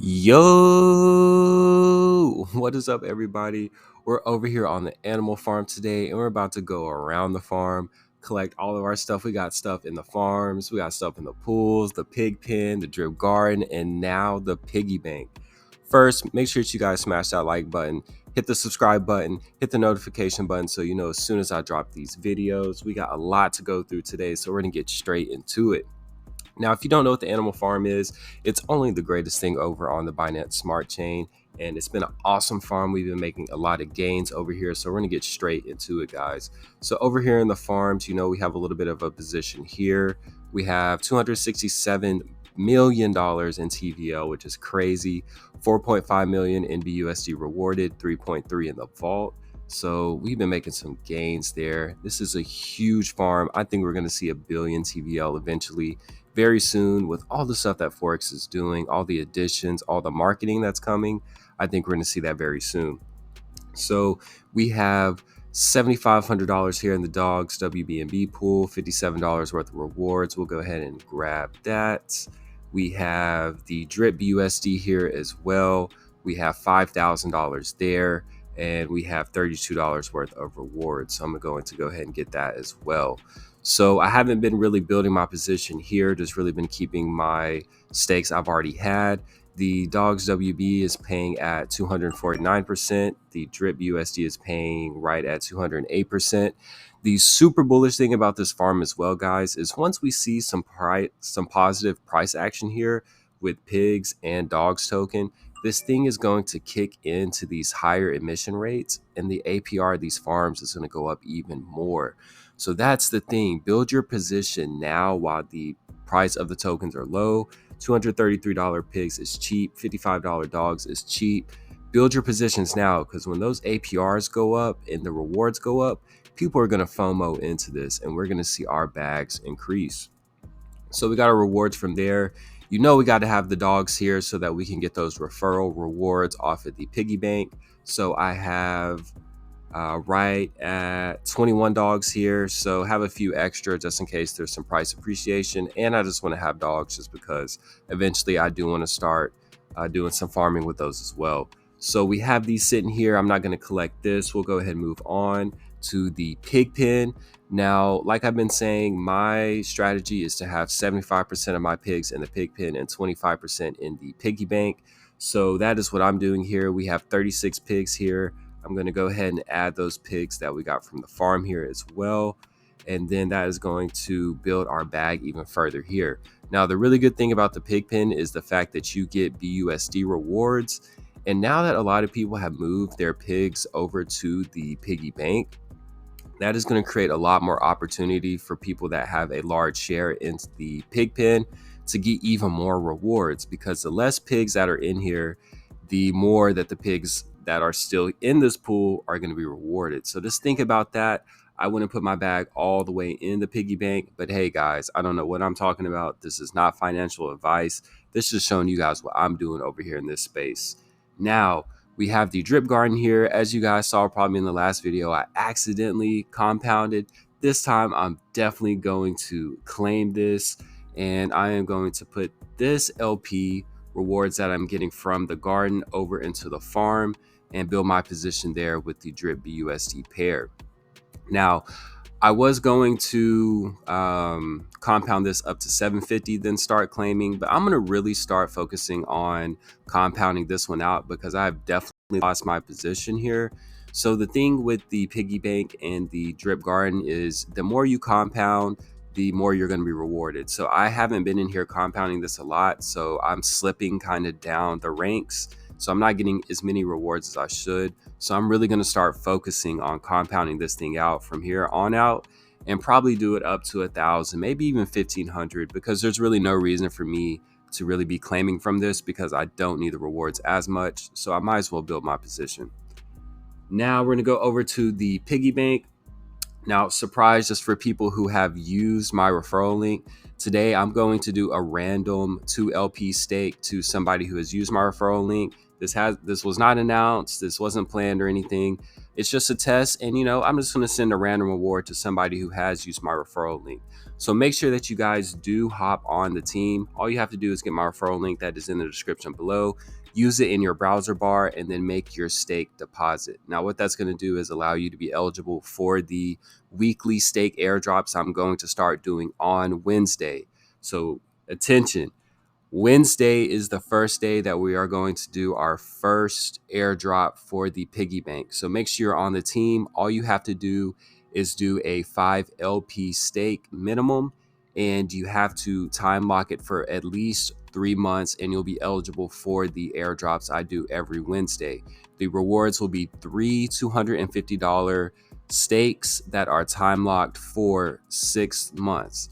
Yo, what is up, everybody? We're over here on the animal farm today, and we're about to go around the farm, collect all of our stuff. We got stuff in the farms, we got stuff in the pools, the pig pen, the drip garden, and now the piggy bank. First, make sure that you guys smash that like button, hit the subscribe button, hit the notification button so you know as soon as I drop these videos. We got a lot to go through today, so we're gonna get straight into it. Now, if you don't know what the animal farm is, it's only the greatest thing over on the Binance Smart Chain. And it's been an awesome farm. We've been making a lot of gains over here. So we're going to get straight into it, guys. So over here in the farms, we have a little bit of a position here. We have $267 million in TVL, which is crazy. 4.5 million in BUSD rewarded, 3.3 in the vault. So we've been making some gains there. This is a huge farm. I think we're going to see a billion TVL eventually, very soon, with all the stuff that Forex is doing, all the additions, all the marketing that's coming. I think we're going to see that very soon. So we have $7,500 here in the dogs WBNB pool, $57 worth of rewards. We'll go ahead and grab that. We have the drip BUSD here as well. We have $5,000 there, and we have $32 worth of rewards. So I'm going to go ahead and get that as well. So I haven't been really building my position here, just really been keeping my stakes I've already had. The dogs WB is paying at 249%. The drip USD is paying right at 208%. The super bullish thing about this farm as well, guys, is once we see some positive price action here with pigs and dogs token, this thing is going to kick into these higher emission rates, and the APR of these farms is going to go up even more. So that's the thing. Build your position now while the price of the tokens are low. $233 pigs is cheap. $55 dogs is cheap. Build your positions now, because when those APRs go up and the rewards go up, people are going to FOMO into this, and we're going to see our bags increase. So we got our rewards from there. We got to have the dogs here so that we can get those referral rewards off of the piggy bank. So I have right at 21 dogs here, so have a few extra just in case there's some price appreciation. And I just want to have dogs just because eventually I do want to start doing some farming with those as well. So we have these sitting here. I'm not going to collect this. We'll go ahead and move on to the pig pen. Now, like I've been saying, my strategy is to have 75% of my pigs in the pig pen and 25% in the piggy bank. So that is what I'm doing here. We have 36 pigs here. I'm going to go ahead and add those pigs that we got from the farm here as well. And then that is going to build our bag even further here. Now, the really good thing about the pig pen is the fact that you get BUSD rewards. And now that a lot of people have moved their pigs over to the piggy bank, that is going to create a lot more opportunity for people that have a large share in the pig pen to get even more rewards, because the less pigs that are in here, the more that the pigs that are still in this pool are going to be rewarded. So just think about that. I wouldn't put my bag all the way in the piggy bank, but hey guys, I don't know what I'm talking about. This is not financial advice. This is showing you guys what I'm doing over here in this space. Now, we have the drip garden here. As you guys saw probably in the last video, I accidentally compounded. This time I'm definitely going to claim this, and I am going to put this LP rewards that I'm getting from the garden over into the farm and build my position there with the drip BUSD pair. Now, I was going to compound this up to 750, then start claiming, but I'm going to really start focusing on compounding this one out because I have definitely lost my position here. So the thing with the piggy bank and the drip garden is the more you compound, the more you're going to be rewarded. So I haven't been in here compounding this a lot, so I'm slipping kind of down the ranks. So I'm not getting as many rewards as I should. So I'm really going to start focusing on compounding this thing out from here on out, and probably do it up to 1,000, maybe even 1,500, because there's really no reason for me to really be claiming from this because I don't need the rewards as much. So I might as well build my position. Now we're going to go over to the piggy bank. Now, surprise, just for people who have used my referral link, today I'm going to do a random 2 LP stake to somebody who has used my referral link. This was not announced. This wasn't planned or anything. It's just a test. And, I'm just going to send a random reward to somebody who has used my referral link. So make sure that you guys do hop on the team. All you have to do is get my referral link that is in the description below. Use it in your browser bar and then make your stake deposit. Now, what that's going to do is allow you to be eligible for the weekly stake airdrops I'm going to start doing on Wednesday. So attention. Wednesday is the first day that we are going to do our first airdrop for the piggy bank. So make sure you're on the team. All you have to do is do a 5 LP stake minimum, and you have to time lock it for at least 3 months, and you'll be eligible for the airdrops I do every Wednesday. The rewards will be 3 $250 stakes that are time locked for 6 months.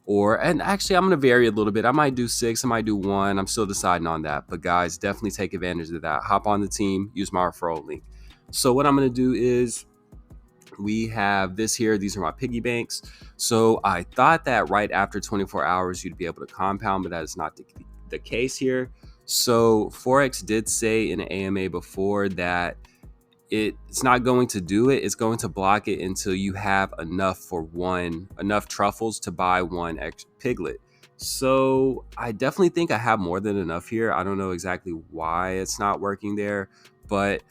And actually, I'm going to vary a little bit. I might do 6, I might do 1. I'm still deciding on that. But guys, definitely take advantage of that. Hop on the team, use my referral link. So what I'm going to do is we have this here. These are my piggy banks. So I thought that right after 24 hours, you'd be able to compound, but that is not the case here. So Forex did say in an AMA before that it's not going to do it. It's going to block it until you have enough truffles to buy one extra piglet. So I definitely think I have more than enough here. I don't know exactly why it's not working there, but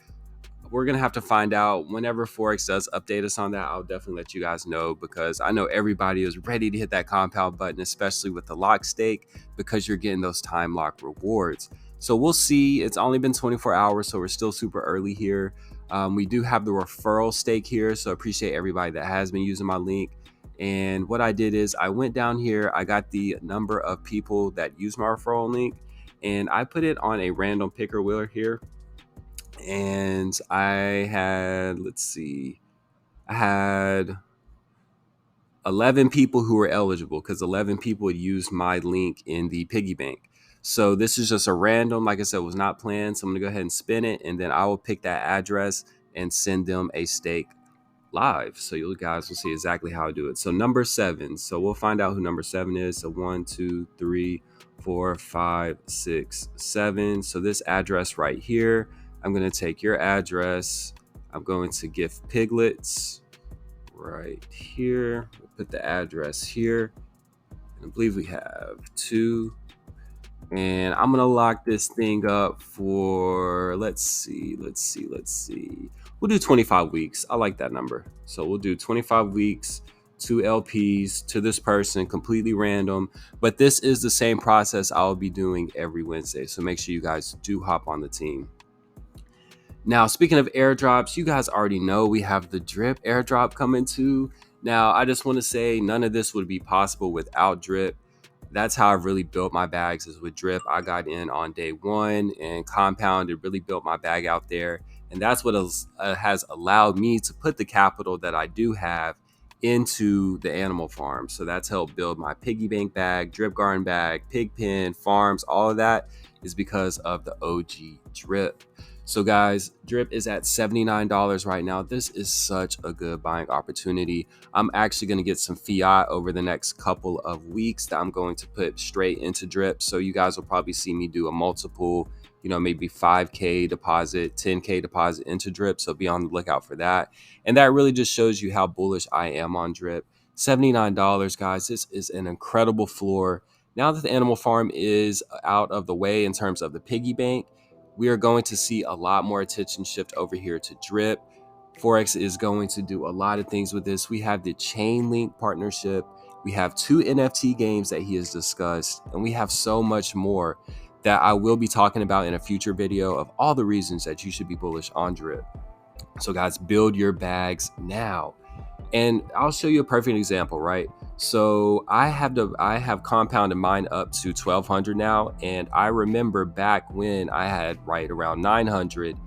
we're going to have to find out. Whenever Forex does update us on that, I'll definitely let you guys know, because I know everybody is ready to hit that compound button, especially with the lock stake, because you're getting those time lock rewards. So we'll see. It's only been 24 hours, so we're still super early here. We do have the referral stake here, so I appreciate everybody that has been using my link. And what I did is I went down here, I got the number of people that use my referral link, and I put it on a random picker wheel here. And I had 11 people who were eligible, because 11 people had used my link in the piggy bank. So this is just a random, like I said, was not planned. So I'm gonna go ahead and spin it, and then I will pick that address and send them a stake live. So you guys will see exactly how I do it. So number 7. So we'll find out who number 7 is. So 1, 2, 3, 4, 5, 6, 7. So this address right here, I'm going to take your address. I'm going to gift piglets right here. We'll put the address here. And I believe we have 2. And I'm going to lock this thing up for, let's see. We'll do 25 weeks. I like that number. So we'll do 25 weeks, 2 LPs to this person, completely random. But this is the same process I'll be doing every Wednesday. So make sure you guys do hop on the team. Now, speaking of airdrops, you guys already know we have the drip airdrop coming too. Now, I just want to say none of this would be possible without drip. That's how I've really built my bags, is with drip. I got in on day 1 and compounded, really built my bag out there. And that's what has allowed me to put the capital that I do have into the animal farm. So that's helped build my piggy bank bag, drip garden bag, pig pen, farms. All of that is because of the OG drip. So guys, drip is at $79 right now. This is such a good buying opportunity. I'm actually going to get some fiat over the next couple of weeks that I'm going to put straight into drip. So you guys will probably see me do a multiple, maybe 5K deposit, 10K deposit into drip. So be on the lookout for that. And that really just shows you how bullish I am on drip. $79, guys. This is an incredible floor. Now that the animal farm is out of the way in terms of the piggy bank, we are going to see a lot more attention shift over here to drip. Forex is going to do a lot of things with this. We have the Chainlink partnership. We have 2 NFT games that he has discussed, and we have so much more that I will be talking about in a future video of all the reasons that you should be bullish on drip. So guys, build your bags now. And I'll show you a perfect example, right? So I have compounded mine up to 1,200 now, and I remember back when I had right around 900.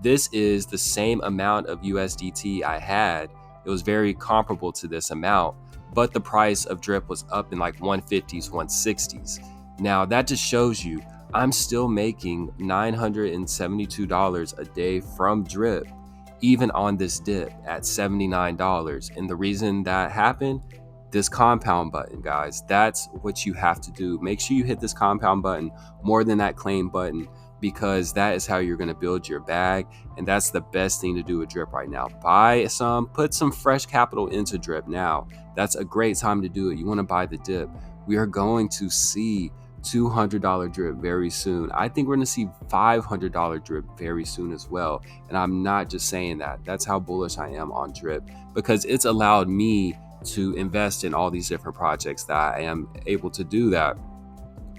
This is the same amount of USDT I had. It was very comparable to this amount, but the price of drip was up in like 150s, 160s. Now that just shows you I'm still making $972 a day from drip, even on this dip at $79. And the reason that happened, this compound button, guys, that's what you have to do. Make sure you hit this compound button more than that claim button. because that is how you're going to build your bag. And that's the best thing to do with drip right now. Buy some, put some fresh capital into drip now. That's a great time to do it. You want to buy the dip. We are going to see $200 drip very soon. I think we're going to see $500 drip very soon as well. And I'm not just saying that. That's how bullish I am on drip, because it's allowed me to invest in all these different projects that I am able to do that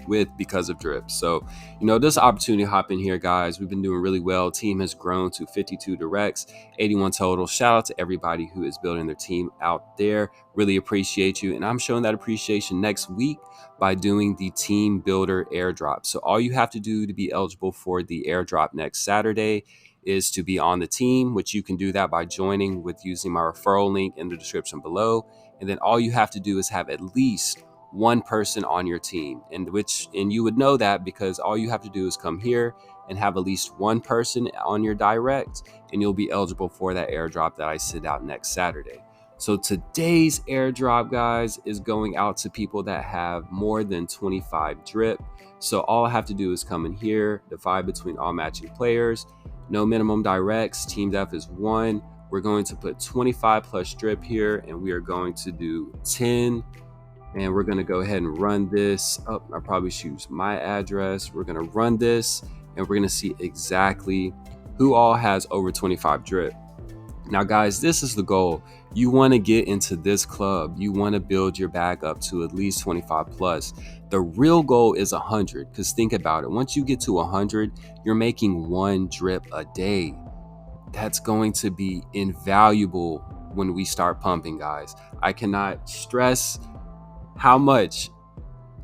with because of drip. So, this opportunity to hop in here, guys. We've been doing really well. Team has grown to 52 directs, 81 total. Shout out to everybody who is building their team out there. Really appreciate you. And I'm showing that appreciation next week by doing the team builder airdrop. So all you have to do to be eligible for the airdrop next Saturday is to be on the team, which you can do that by joining with using my referral link in the description below. And then all you have to do is have at least one person on your team, and you would know that because all you have to do is come here and have at least one person on your direct, and you'll be eligible for that airdrop that I send out next Saturday. So today's airdrop, guys, is going out to people that have more than 25 drip. So all I have to do is come in here, divide between all matching players, no minimum directs, team def is 1. We're going to put 25 plus drip here, and we are going to do 10. And we're going to go ahead and run this up. I probably should use my address. We're going to run this, and we're going to see exactly who all has over 25 drip. Now, guys, this is the goal. You want to get into this club. You want to build your bag up to at least 25 plus. The real goal is 100, because think about it. Once you get to 100, you're making 1 drip a day. That's going to be invaluable when we start pumping, guys. I cannot stress how much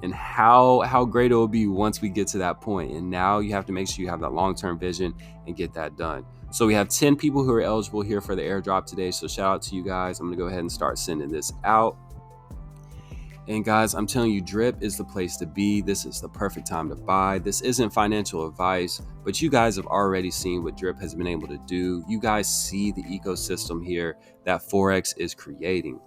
and how great it will be once we get to that point. And now you have to make sure you have that long-term vision and get that done. So we have 10 people who are eligible here for the airdrop today. So shout out to you guys. I'm gonna go ahead and start sending this out. And guys, I'm telling you, drip is the place to be. This is the perfect time to buy. This isn't financial advice, but you guys have already seen what drip has been able to do. You guys see the ecosystem here that Forex is creating.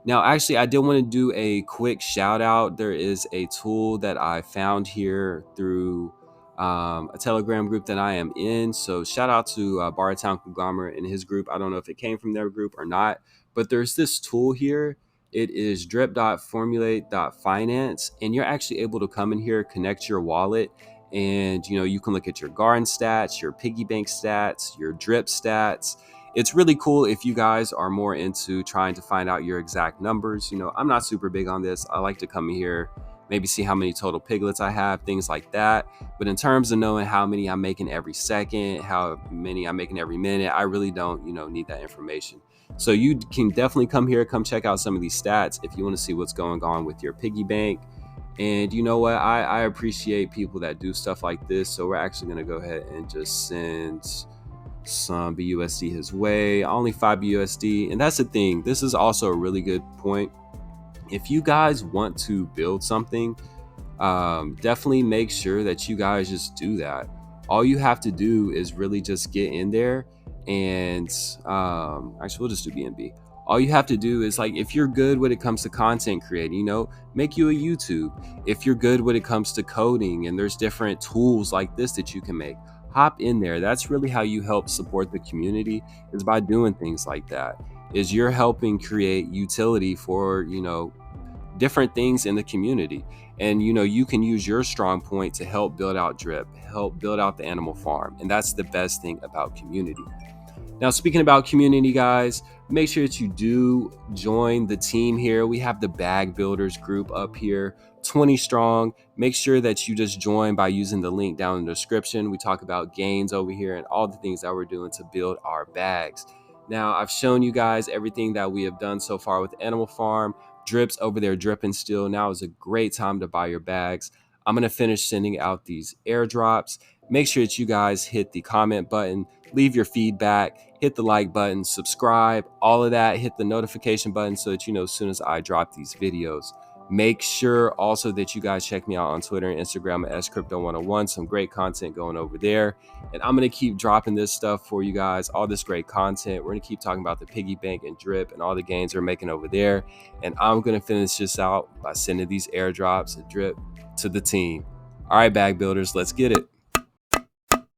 Now, actually, I did want to do a quick shout out. There is a tool that I found here through a Telegram group that I am in. So shout out to Bartown Conglomerate and his group. I don't know if it came from their group or not, but there's this tool here. It is drip.formulate.finance, and you're actually able to come in here, connect your wallet, and you can look at your garden stats, your piggy bank stats, your drip stats. It's really cool if you guys are more into trying to find out your exact numbers. I'm not super big on this. I like to come in here, maybe see how many total piglets I have, things like that. But in terms of knowing how many I'm making every second, how many I'm making every minute, I really don't, need that information. So you can definitely come here, come check out some of these stats if you want to see what's going on with your piggy bank. And you know what? I appreciate people that do stuff like this. So we're actually going to go ahead and just send some BUSD his way, only 5 BUSD. And that's the thing. This is also a really good point. If you guys want to build something, definitely make sure that you guys just do that. All you have to do is really just get in there and actually we'll just do BNB. All you have to do is, like, if you're good when it comes to content creating, make you a YouTube. If you're good when it comes to coding and there's different tools like this that you can make, hop in there. That's really how you help support the community, is by doing things like that. Is you're helping create utility for, different things in the community. And, you can use your strong point to help build out drip, help build out the animal farm. And that's the best thing about community. Now, speaking about community, guys, make sure that you do join the team here. We have the Bag Builders group up here, 20 strong. Make sure that you just join by using the link down in the description. We talk about gains over here and all the things that we're doing to build our bags. Now, I've shown you guys everything that we have done so far with Animal Farm. Drip's over there dripping still. Now is a great time to buy your bags. I'm going to finish sending out these airdrops. Make sure that you guys hit the comment button, leave your feedback, hit the like button, subscribe, all of that. Hit the notification button so that you know as soon as I drop these videos. Make sure also that you guys check me out on Twitter and Instagram at scrypto101. Some great content going over there. And I'm going to keep dropping this stuff for you guys, all this great content. We're going to keep talking about the piggy bank and drip and all the gains we're making over there. And I'm going to finish this out by sending these airdrops and drip to the team. All right, bag builders, let's get it.